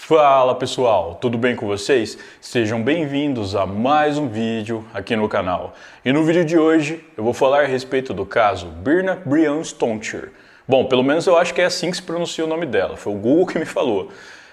Fala pessoal, tudo bem com vocês? Sejam bem-vindos a mais um vídeo aqui no canal. E no vídeo de hoje eu vou falar a respeito do caso Birna Brian Stoncher. Bom, pelo menos eu acho que é assim que se pronuncia o nome dela, foi o Google que me falou.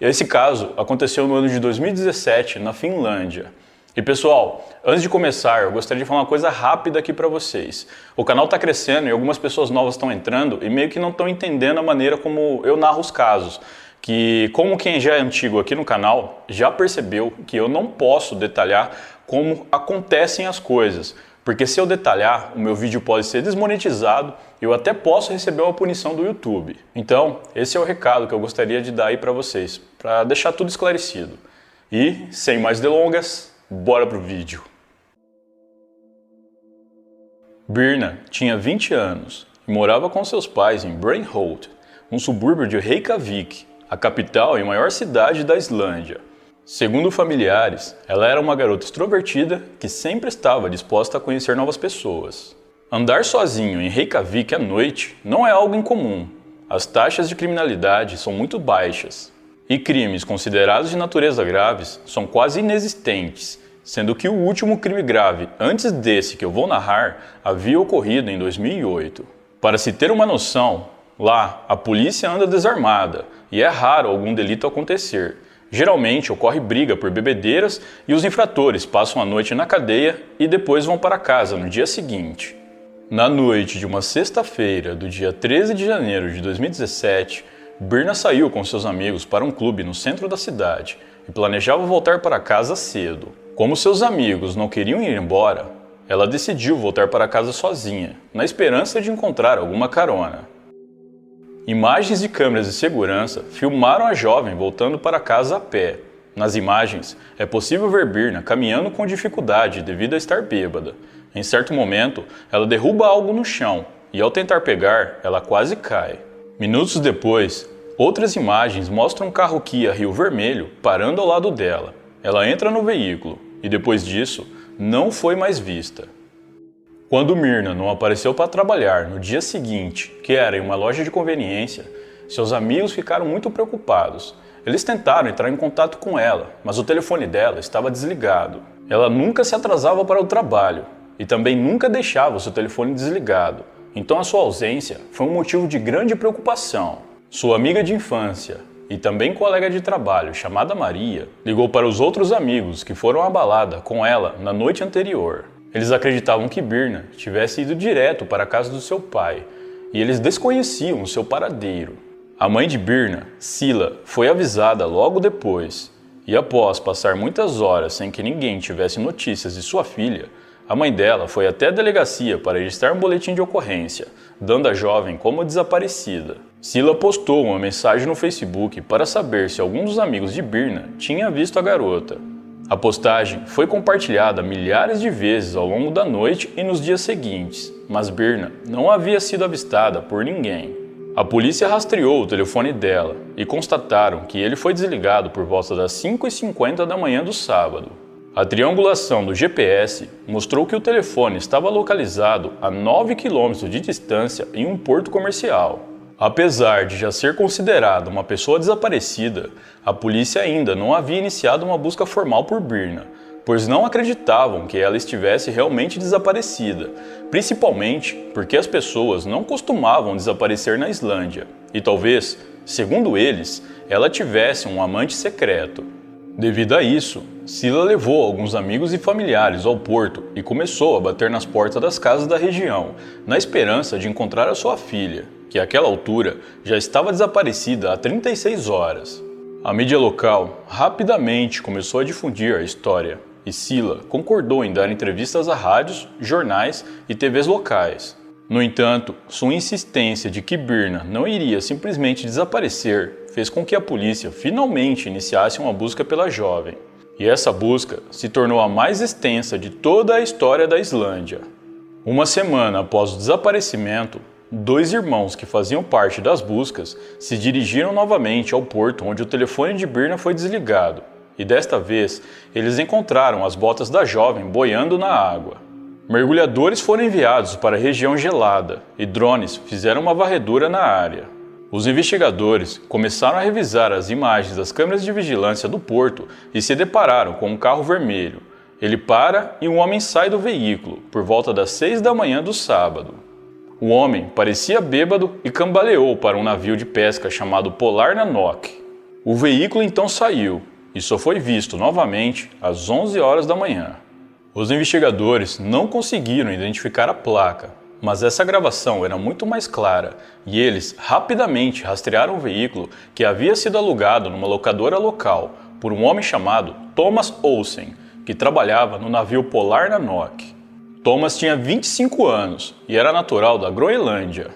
E esse caso aconteceu no ano de 2017 na Finlândia. E pessoal, antes de começar, eu gostaria de falar uma coisa rápida aqui para vocês. O canal está crescendo e algumas pessoas novas estão entrando e meio que não estão entendendo a maneira como eu narro os casos. Que, como quem já é antigo aqui no canal, já percebeu que eu não posso detalhar como acontecem as coisas. Porque se eu detalhar, o meu vídeo pode ser desmonetizado e eu até posso receber uma punição do YouTube. Então, esse é o recado que eu gostaria de dar aí para vocês, para deixar tudo esclarecido. E, sem mais delongas, bora pro vídeo. Birna tinha 20 anos e morava com seus pais em Brainholt, um subúrbio de Reykjavik, a capital e maior cidade da Islândia. Segundo familiares, ela era uma garota extrovertida que sempre estava disposta a conhecer novas pessoas. Andar sozinho em Reykjavik à noite não é algo incomum. As taxas de criminalidade são muito baixas e crimes considerados de natureza graves são quase inexistentes, sendo que o último crime grave antes desse que eu vou narrar havia ocorrido em 2008. Para se ter uma noção, lá a polícia anda desarmada e é raro algum delito acontecer. Geralmente ocorre briga por bebedeiras e os infratores passam a noite na cadeia e depois vão para casa no dia seguinte. Na noite de uma sexta-feira do dia 13 de janeiro de 2017, Birna saiu com seus amigos para um clube no centro da cidade e planejava voltar para casa cedo. Como seus amigos não queriam ir embora, ela decidiu voltar para casa sozinha, na esperança de encontrar alguma carona. Imagens de câmeras de segurança filmaram a jovem voltando para casa a pé. Nas imagens, é possível ver Birna caminhando com dificuldade devido a estar bêbada. Em certo momento, ela derruba algo no chão e, ao tentar pegar, ela quase cai. Minutos depois, outras imagens mostram um carro Kia Rio Vermelho parando ao lado dela. Ela entra no veículo e, depois disso, não foi mais vista. Quando Birna não apareceu para trabalhar no dia seguinte, que era em uma loja de conveniência, seus amigos ficaram muito preocupados. Eles tentaram entrar em contato com ela, mas o telefone dela estava desligado. Ela nunca se atrasava para o trabalho e também nunca deixava o seu telefone desligado. Então a sua ausência foi um motivo de grande preocupação. Sua amiga de infância e também colega de trabalho, chamada Maria, ligou para os outros amigos que foram à balada com ela na noite anterior. Eles acreditavam que Birna tivesse ido direto para a casa do seu pai e eles desconheciam o seu paradeiro. A mãe de Birna, Sila, foi avisada logo depois e, após passar muitas horas sem que ninguém tivesse notícias de sua filha, a mãe dela foi até a delegacia para registrar um boletim de ocorrência, dando a jovem como desaparecida. Sila postou uma mensagem no Facebook para saber se algum dos amigos de Birna tinha visto a garota. A postagem foi compartilhada milhares de vezes ao longo da noite e nos dias seguintes, mas Birna não havia sido avistada por ninguém. A polícia rastreou o telefone dela e constataram que ele foi desligado por volta das 5h50 da manhã do sábado. A triangulação do GPS mostrou que o telefone estava localizado a 9 km de distância em um porto comercial. Apesar de já ser considerada uma pessoa desaparecida, a polícia ainda não havia iniciado uma busca formal por Birna, pois não acreditavam que ela estivesse realmente desaparecida, principalmente porque as pessoas não costumavam desaparecer na Islândia, e talvez, segundo eles, ela tivesse um amante secreto. Devido a isso, Sila levou alguns amigos e familiares ao porto e começou a bater nas portas das casas da região, na esperança de encontrar a sua filha, que àquela altura já estava desaparecida há 36 horas. A mídia local rapidamente começou a difundir a história e Sila concordou em dar entrevistas a rádios, jornais e TVs locais. No entanto, sua insistência de que Birna não iria simplesmente desaparecer fez com que a polícia finalmente iniciasse uma busca pela jovem. E essa busca se tornou a mais extensa de toda a história da Islândia. Uma semana após o desaparecimento, dois irmãos que faziam parte das buscas se dirigiram novamente ao porto onde o telefone de Birna foi desligado, e desta vez eles encontraram as botas da jovem boiando na água. Mergulhadores foram enviados para a região gelada e drones fizeram uma varredura na área. Os investigadores começaram a revisar as imagens das câmeras de vigilância do porto e se depararam com um carro vermelho. Ele para e um homem sai do veículo por volta das 6 da manhã do sábado. O homem parecia bêbado e cambaleou para um navio de pesca chamado Polar Nanook. O veículo então saiu e só foi visto novamente às 11 horas da manhã. Os investigadores não conseguiram identificar a placa, mas essa gravação era muito mais clara e eles rapidamente rastrearam o veículo que havia sido alugado numa locadora local por um homem chamado Thomas Olsen, que trabalhava no navio Polar Nanook. Thomas tinha 25 anos e era natural da Groenlândia.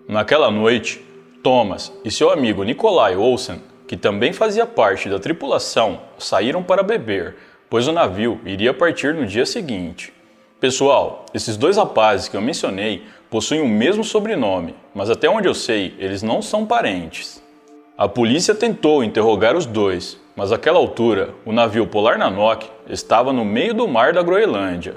Naquela noite, Thomas e seu amigo Nikolai Olsen, que também fazia parte da tripulação, saíram para beber, pois o navio iria partir no dia seguinte. Pessoal, esses dois rapazes que eu mencionei possuem o mesmo sobrenome, mas até onde eu sei, eles não são parentes. A polícia tentou interrogar os dois, mas àquela altura, o navio Polar Nanook estava no meio do mar da Groenlândia.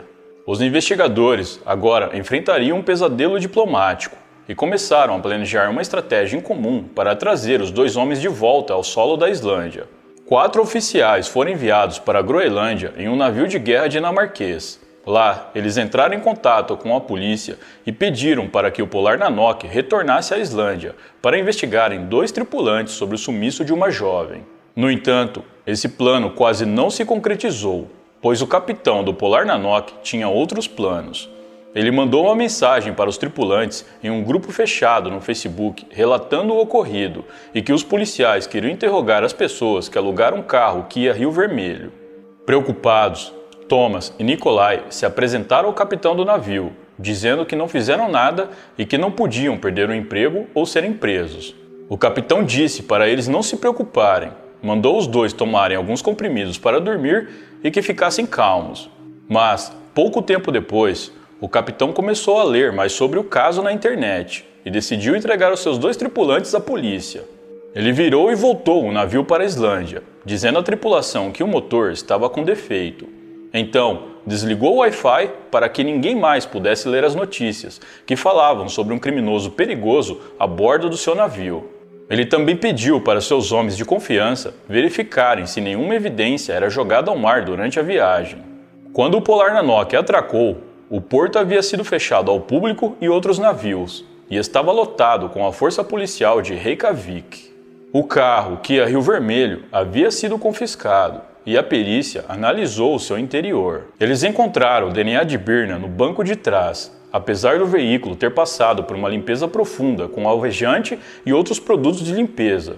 Os investigadores agora enfrentariam um pesadelo diplomático e começaram a planejar uma estratégia em comum para trazer os dois homens de volta ao solo da Islândia. 4 oficiais foram enviados para a Groenlândia em um navio de guerra dinamarquês. Lá, eles entraram em contato com a polícia e pediram para que o Polar Nanook retornasse à Islândia para investigarem 2 tripulantes sobre o sumiço de uma jovem. No entanto, esse plano quase não se concretizou, pois o capitão do Polar Nanook tinha outros planos. Ele mandou uma mensagem para os tripulantes em um grupo fechado no Facebook relatando o ocorrido e que os policiais queriam interrogar as pessoas que alugaram um carro que ia a Rio Vermelho. Preocupados, Thomas e Nikolai se apresentaram ao capitão do navio, dizendo que não fizeram nada e que não podiam perder o emprego ou serem presos. O capitão disse para eles não se preocuparem, mandou os dois tomarem alguns comprimidos para dormir e que ficassem calmos. Mas, pouco tempo depois, o capitão começou a ler mais sobre o caso na internet e decidiu entregar os seus 2 tripulantes à polícia. Ele virou e voltou o navio para a Islândia, dizendo à tripulação que o motor estava com defeito. Então, desligou o Wi-Fi para que ninguém mais pudesse ler as notícias que falavam sobre um criminoso perigoso a bordo do seu navio. Ele também pediu para seus homens de confiança verificarem se nenhuma evidência era jogada ao mar durante a viagem. Quando o Polar Nanook atracou, o porto havia sido fechado ao público e outros navios, e estava lotado com a força policial de Reykjavik. O carro, que ia a Rio Vermelho, havia sido confiscado, e a perícia analisou o seu interior. Eles encontraram o DNA de Birna no banco de trás, apesar do veículo ter passado por uma limpeza profunda com alvejante e outros produtos de limpeza.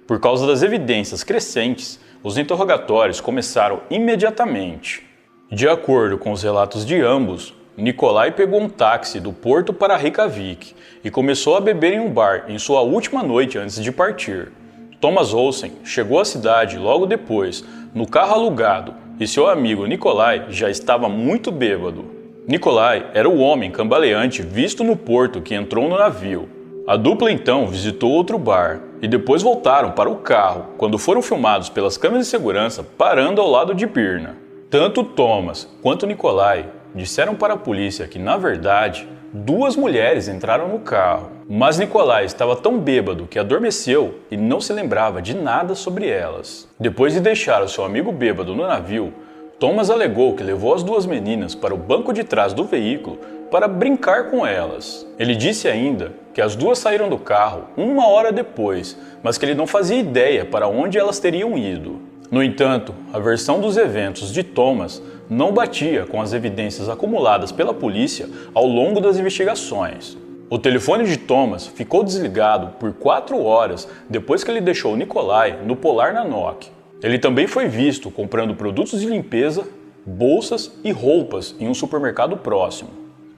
Por causa das evidências crescentes, os interrogatórios começaram imediatamente. De acordo com os relatos de ambos, Nikolai pegou um táxi do porto para Reykjavik e começou a beber em um bar em sua última noite antes de partir. Thomas Olsen chegou à cidade logo depois, no carro alugado, e seu amigo Nikolai já estava muito bêbado. Nikolai era o homem cambaleante visto no porto que entrou no navio. A dupla então visitou outro bar e depois voltaram para o carro quando foram filmados pelas câmeras de segurança parando ao lado de Birna. Tanto Thomas quanto Nikolai disseram para a polícia que, na verdade, 2 mulheres entraram no carro, mas Nikolai estava tão bêbado que adormeceu e não se lembrava de nada sobre elas. Depois de deixar o seu amigo bêbado no navio, Thomas alegou que levou as 2 meninas para o banco de trás do veículo para brincar com elas. Ele disse ainda que as 2 saíram do carro 1 hora depois, mas que ele não fazia ideia para onde elas teriam ido. No entanto, a versão dos eventos de Thomas não batia com as evidências acumuladas pela polícia ao longo das investigações. O telefone de Thomas ficou desligado por 4 horas depois que ele deixou Nikolai no Polar Nanook. Ele também foi visto comprando produtos de limpeza, bolsas e roupas em um supermercado próximo.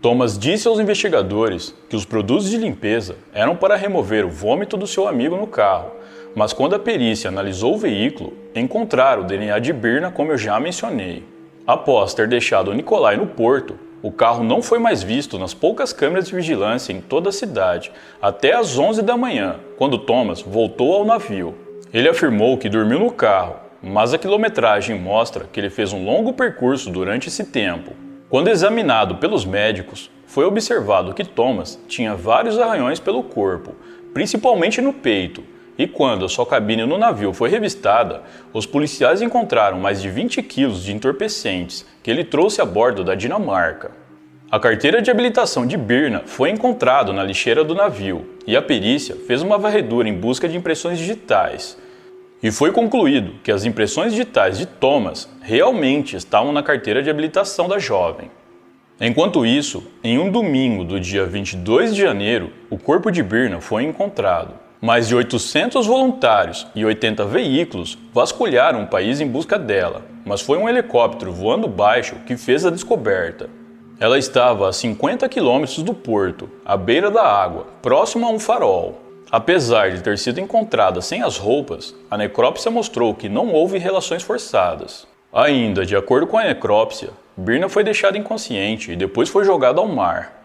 Thomas disse aos investigadores que os produtos de limpeza eram para remover o vômito do seu amigo no carro, mas quando a perícia analisou o veículo, encontraram o DNA de Birna, como eu já mencionei. Após ter deixado Nikolai no porto, o carro não foi mais visto nas poucas câmeras de vigilância em toda a cidade, até às 11 da manhã, quando Thomas voltou ao navio. Ele afirmou que dormiu no carro, mas a quilometragem mostra que ele fez um longo percurso durante esse tempo. Quando examinado pelos médicos, foi observado que Thomas tinha vários arranhões pelo corpo, principalmente no peito, e quando a sua cabine no navio foi revistada, os policiais encontraram mais de 20 quilos de entorpecentes que ele trouxe a bordo da Dinamarca. A carteira de habilitação de Birna foi encontrada na lixeira do navio e a perícia fez uma varredura em busca de impressões digitais. E foi concluído que as impressões digitais de Thomas realmente estavam na carteira de habilitação da jovem. Enquanto isso, em um domingo do dia 22 de janeiro, o corpo de Birna foi encontrado. Mais de 800 voluntários e 80 veículos vasculharam o país em busca dela, mas foi um helicóptero voando baixo que fez a descoberta. Ela estava a 50 quilômetros do porto, à beira da água, próximo a um farol. Apesar de ter sido encontrada sem as roupas, a necrópsia mostrou que não houve relações forçadas. Ainda, de acordo com a necrópsia, Birna foi deixada inconsciente e depois foi jogada ao mar.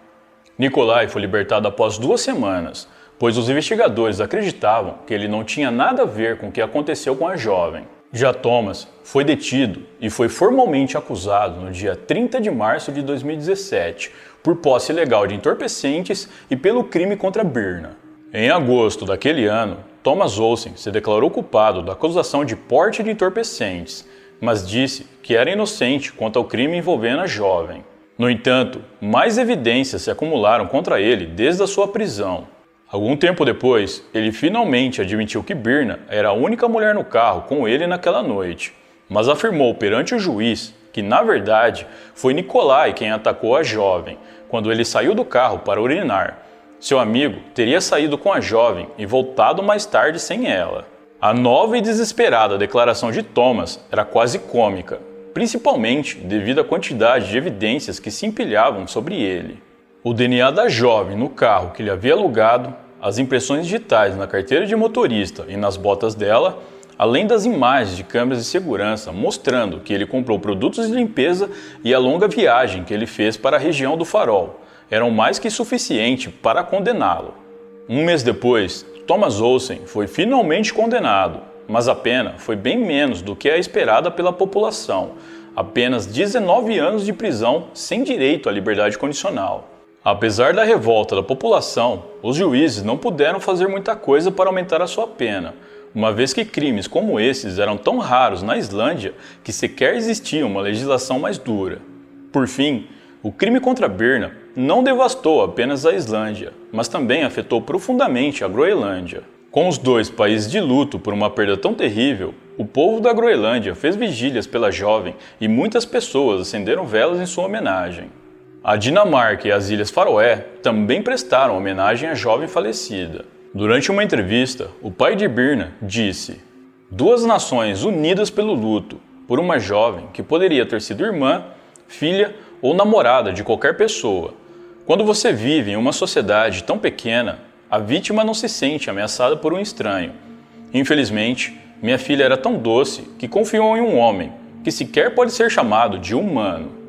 Nikolai foi libertado após 2 semanas, pois os investigadores acreditavam que ele não tinha nada a ver com o que aconteceu com a jovem. Já Thomas foi detido e foi formalmente acusado no dia 30 de março de 2017 por posse ilegal de entorpecentes e pelo crime contra Birna. Em agosto daquele ano, Thomas Olsen se declarou culpado da acusação de porte de entorpecentes, mas disse que era inocente quanto ao crime envolvendo a jovem. No entanto, mais evidências se acumularam contra ele desde a sua prisão. Algum tempo depois, ele finalmente admitiu que Birna era a única mulher no carro com ele naquela noite, mas afirmou perante o juiz que, na verdade, foi Nikolai quem atacou a jovem quando ele saiu do carro para urinar. Seu amigo teria saído com a jovem e voltado mais tarde sem ela. A nova e desesperada declaração de Thomas era quase cômica, principalmente devido à quantidade de evidências que se empilhavam sobre ele. O DNA da jovem no carro que ele havia alugado, as impressões digitais na carteira de motorista e nas botas dela, além das imagens de câmeras de segurança mostrando que ele comprou produtos de limpeza e a longa viagem que ele fez para a região do farol, eram mais que suficiente para condená-lo. Um mês depois, Thomas Olsen foi finalmente condenado, mas a pena foi bem menos do que a esperada pela população, apenas 19 anos de prisão sem direito à liberdade condicional. Apesar da revolta da população, os juízes não puderam fazer muita coisa para aumentar a sua pena, uma vez que crimes como esses eram tão raros na Islândia que sequer existia uma legislação mais dura. Por fim, o crime contra Birna não devastou apenas a Islândia, mas também afetou profundamente a Groenlândia. Com os dois países de luto por uma perda tão terrível, o povo da Groenlândia fez vigílias pela jovem e muitas pessoas acenderam velas em sua homenagem. A Dinamarca e as Ilhas Faroé também prestaram homenagem à jovem falecida. Durante uma entrevista, o pai de Birna disse: "Duas nações unidas pelo luto, por uma jovem que poderia ter sido irmã, filha ou namorada de qualquer pessoa. Quando você vive em uma sociedade tão pequena, a vítima não se sente ameaçada por um estranho. Infelizmente, minha filha era tão doce que confiou em um homem, que sequer pode ser chamado de humano."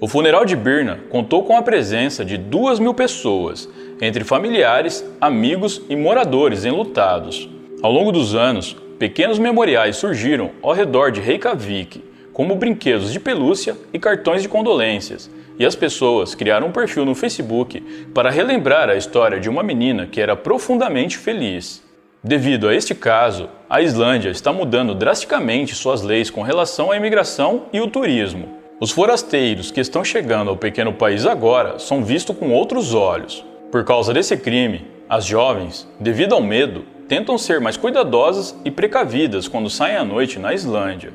O funeral de Birna contou com a presença de 2.000 pessoas, entre familiares, amigos e moradores enlutados. Ao longo dos anos, pequenos memoriais surgiram ao redor de Reykjavik, como brinquedos de pelúcia e cartões de condolências, e as pessoas criaram um perfil no Facebook para relembrar a história de uma menina que era profundamente feliz. Devido a este caso, a Islândia está mudando drasticamente suas leis com relação à imigração e o turismo. Os forasteiros que estão chegando ao pequeno país agora são vistos com outros olhos. Por causa desse crime, as jovens, devido ao medo, tentam ser mais cuidadosas e precavidas quando saem à noite na Islândia.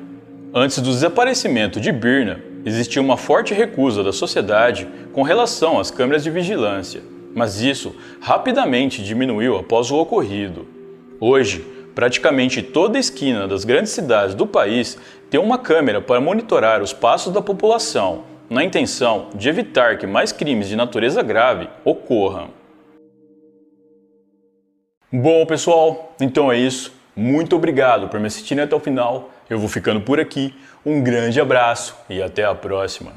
Antes do desaparecimento de Birna, existia uma forte recusa da sociedade com relação às câmeras de vigilância, mas isso rapidamente diminuiu após o ocorrido. Hoje, praticamente toda esquina das grandes cidades do país tem uma câmera para monitorar os passos da população, na intenção de evitar que mais crimes de natureza grave ocorram. Bom, pessoal, então é isso. Muito obrigado por me assistirem até o final. Eu vou ficando por aqui. Um grande abraço e até a próxima.